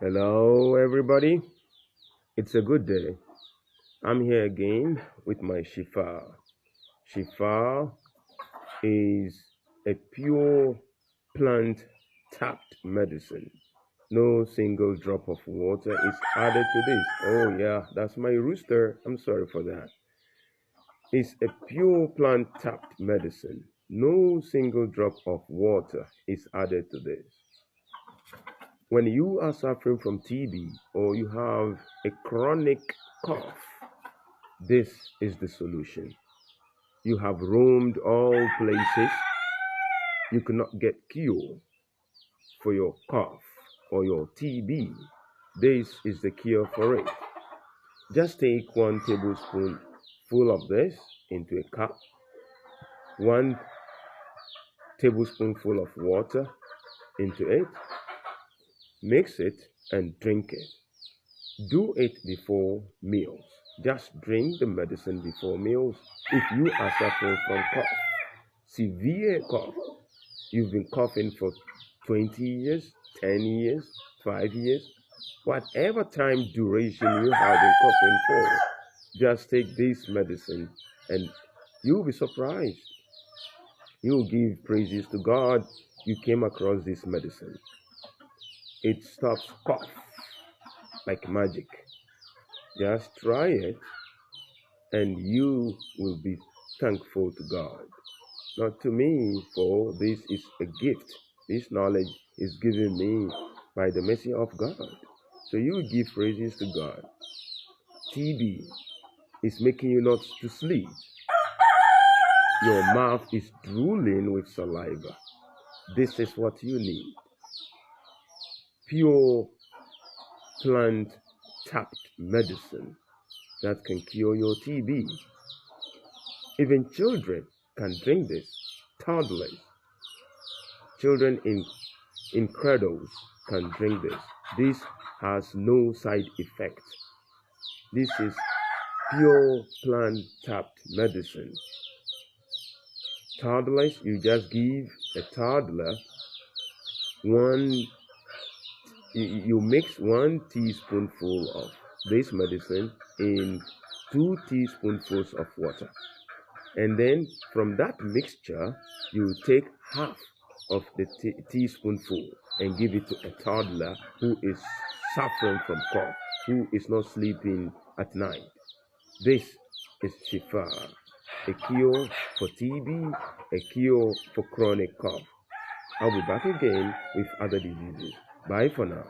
Hello, everybody. It's a good day. I'm here again with my Shifaa. Shifaa is a pure plant tapped medicine. No single drop of water is added to this. Oh, yeah, that's my rooster. I'm sorry for that. It's a pure plant tapped medicine. No single drop of water is added to this. When you are suffering from TB or you have a chronic cough, this is the solution. You have roamed all places, you cannot get cure for your cough or your TB. This is the cure for it. Just take 1 tablespoon full of this into a cup, 1 tablespoonful of water into it, mix it and drink it. Do it before meals. Just drink the medicine before meals. If you are suffering from cough, severe cough, you've been coughing for 20 years, 10 years, 5 years, whatever time duration you have been coughing for, just take this medicine and you'll be surprised. You'll give praises to God you came across this medicine. It stops cough like magic. Just try it and you will be thankful to God. Not to me, for this is a gift. This knowledge is given me by the mercy of God. So you give praises to God. TB is making you not to sleep. Your mouth is drooling with saliva. This is what you need. Pure plant tapped medicine that can cure your TB. Even children can drink this. Toddlers, children in cradles can drink this. This has no side effects. This is pure plant tapped medicine. Toddlers, you just give a toddler you mix 1 teaspoonful of this medicine in 2 teaspoonfuls of water. And then from that mixture, you take half of the teaspoonful and give it to a toddler who is suffering from cough, who is not sleeping at night. This is Shifaa, a cure for TB, a cure for chronic cough. I'll be back again with other diseases. Bye for now.